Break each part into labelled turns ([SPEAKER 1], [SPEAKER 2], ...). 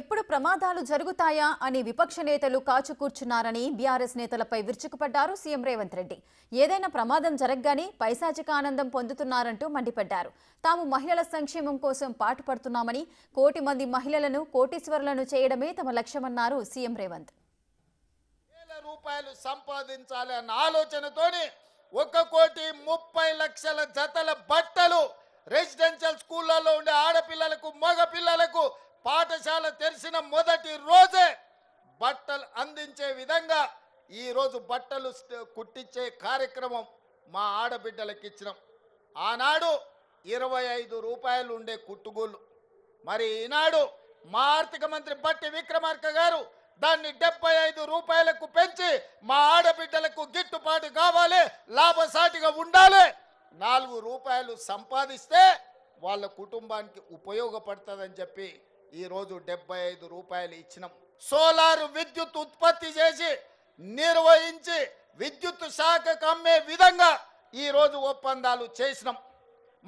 [SPEAKER 1] ఎప్పుడు ప్రమాదాలు జరుగుతాయా అని విపక్ష నేతలు కాచుకూర్చున్నారని బీఆర్ఎస్ నేతలపై విరుచుకుపడ్డారు సీఎం రేవంత్ రెడ్డి. ఏదైనా ప్రమాదం జరగగానే పైశాచిక ఆనందం పొందుతున్నారంటూ మండిపడ్డారు. తాము మహిళల సంక్షేమం కోసం పాటుపడుతున్నామని, కోటి మంది మహిళలను కోటీశ్వరులను చేయడమే తమ లక్ష్యమన్నారు సీఎం రేవంత్.
[SPEAKER 2] రూపాయలు సంపాదించాలి అన్న ఆలోచనతోని 1,30,00,000 జతల బట్టలు రెసిడెన్షియల్ స్కూళ్ళలో ఉండే ఆడపిల్లలకు మగ పిల్లలకు పాఠశాల తెరిచిన మొదటి రోజే బట్టలు అందించే విధంగా ఈ రోజు బట్టలు కుట్టించే కార్యక్రమం మా ఆడబిడ్డలకు ఇచ్చినాం. ఆనాడు 25 రూపాయలు ఉండే కుట్టుగోళ్ళు, మరి ఈనాడు మా ఆర్థిక మంత్రి బట్టి విక్రమార్క గారు దాన్ని 75 రూపాయలకు పెంచి మా ఆడబిడ్డలకు గిట్టుబాటు కావాలి, లాభసాటిగా ఉండాలి. 4 రూపాయలు సంపాదిస్తే వాళ్ళ కుటుంబానికి ఉపయోగపడుతుందని చెప్పి ఈరోజు 75 రూపాయలు ఇచ్చినాం. సోలార్ విద్యుత్ ఉత్పత్తి చేసి నిర్వహించి విద్యుత్ శాఖకు అమ్మే విధంగా ఈరోజు ఒప్పందాలు చేసినాం.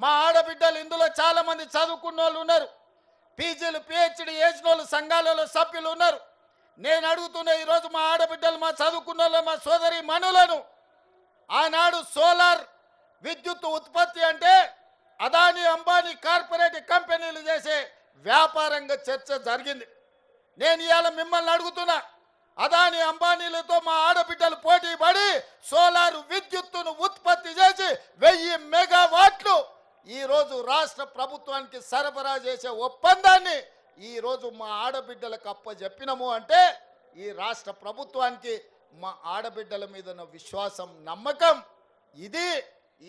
[SPEAKER 2] మా ఆడబిడ్డలు ఇందులో చాలా మంది చదువుకున్న వాళ్ళు ఉన్నారు, పీజీలు పిహెచ్డి చేసిన వాళ్ళు సంఘాలలో సభ్యులు ఉన్నారు. నేను అడుగుతున్న ఈరోజు మా ఆడబిడ్డలు, మా చదువుకున్న వాళ్ళు, మా సోదరి మనులను, ఆనాడు సోలార్ విద్యుత్ ఉత్పత్తి అంటే అదానీ అంబానీ కార్పొరేట్ కంపెనీలు చేసే వ్యాపారంగా చర్చ జరిగింది. నేను ఇవాళ మిమ్మల్ని అడుగుతున్నా, అదానీ అంబానీలతో మా ఆడబిడ్డలు పోటీ పడి సోలార్ విద్యుత్తును ఉత్పత్తి చేసి 1000 మెగావాట్లు ఈరోజు రాష్ట్ర ప్రభుత్వానికి సరఫరా చేసే ఒప్పందాన్ని ఈరోజు మా ఆడబిడ్డలకు అప్పచెప్పినము అంటే ఈ రాష్ట్ర ప్రభుత్వానికి మా ఆడబిడ్డల మీద ఉన్న విశ్వాసం, నమ్మకం. ఇది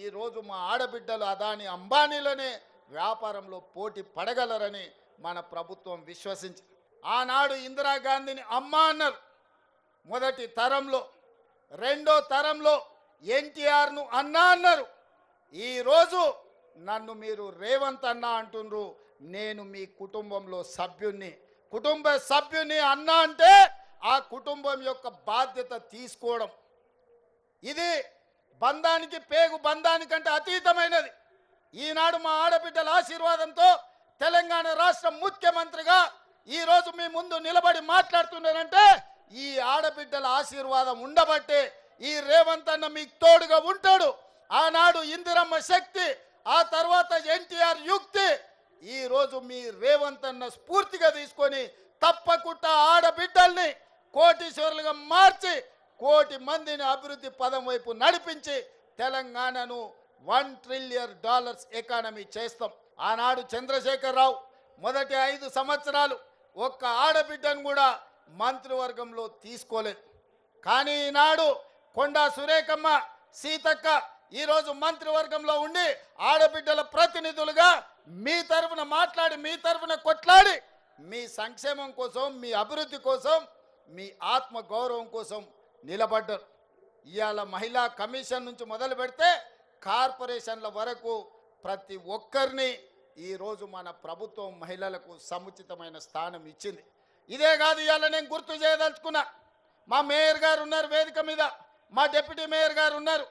[SPEAKER 2] ఈరోజు మా ఆడబిడ్డలు అదానీ అంబానీలనే వ్యాపారంలో పోటీ పడగలరని మన ప్రభుత్వం విశ్వసించి ఆనాడు ఇందిరాగాంధీని అమ్మ అన్నారు మొదటి తరంలో, రెండో తరంలో ఎన్టీఆర్ను అన్న అన్నారు. ఈరోజు నన్ను మీరు రేవంత్ అన్న అంటుండ్రు. నేను మీ కుటుంబంలో సభ్యుణ్ణి, కుటుంబ సభ్యుని అన్న అంటే ఆ కుటుంబం యొక్క బాధ్యత తీసుకోవడం. ఇది బంధానికి పేగు బంధానికంటే అతీతమైనది. ఈనాడు మా ఆడబిడ్డల ఆశీర్వాదంతో తెలంగాణ రాష్ట్ర ముఖ్యమంత్రిగా ఈరోజు మీ ముందు నిలబడి మాట్లాడుతున్నారంటే ఈ ఆడబిడ్డల ఆశీర్వాదం ఉండబట్టే ఈ రేవంత్ అన్న మీకు తోడుగా ఉంటాడు. ఆనాడు ఇందిరమ్మ శక్తి, ఆ తర్వాత ఎన్టీఆర్ యుక్తి, ఈరోజు మీ రేవంత్ అన్న స్ఫూర్తిగా తీసుకొని తప్పకుండా ఆడబిడ్డల్ని కోటీశ్వరులుగా మార్చి కోటి మందిని అభివృద్ధి పదం వైపు నడిపించి తెలంగాణను $1 ట్రిలియన్ ఎకానమీ చేస్తాం. ఆనాడు చంద్రశేఖరరావు మొదటి 5 సంవత్సరాలు ఒక్క ఆడబిడ్డను కూడా మంత్రివర్గంలో తీసుకోలేదు. కానీ ఈనాడు కొండా సురేఖమ్మ, సీతక్క ఈరోజు మంత్రివర్గంలో ఉండి ఆడబిడ్డల ప్రతినిధులుగా మీ తరఫున మాట్లాడి, మీ తరఫున కొట్లాడి, మీ సంక్షేమం కోసం, మీ అభివృద్ధి కోసం, మీ ఆత్మ గౌరవం కోసం నిలబడ్డారు. ఇవాళ మహిళా కమిషన్ నుంచి మొదలు పెడితే కార్పొరేషన్ల వరకు ప్రతి ఒక్కరిని ఈరోజు మన ప్రభుత్వం మహిళలకు సముచితమైన స్థానం ఇచ్చింది. ఇదే కాదు, ఇవాళ నేను గుర్తు చేయదలుచుకున్నా, మా మేయర్ గారు ఉన్నారు వేదిక మీద, మా డిప్యూటీ మేయర్ గారు ఉన్నారు,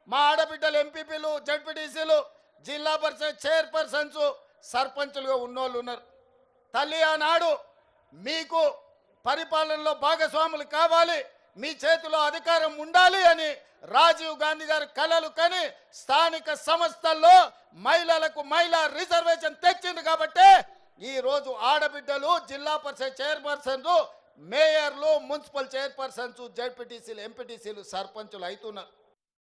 [SPEAKER 2] మా ఆడబిడ్డలు ఎంపీపీలు, జడ్పీటీసీలు, జిల్లా పరిషత్ చైర్పర్సన్స్, సర్పంచులుగా ఉన్నోళ్ళు ఉన్నారు. తల్లి, ఆనాడు మీకు పరిపాలనలో భాగస్వాములు కావాలి, మీ చేతిలో అధికారం ఉండాలి అని రాజీవ్ గాంధీ గారు కలలు కని స్థానిక సంస్థల్లో మహిళలకు మహిళా రిజర్వేషన్ తెచ్చింది. కాబట్టి ఈరోజు ఆడబిడ్డలు జిల్లా పరిషత్ చైర్పర్సన్స్, మేయర్లు, మున్సిపల్ చైర్పర్సన్స్, జడ్పీటీసీలు, ఎంపీటీసీలు, సర్పంచులు అవుతున్నారు.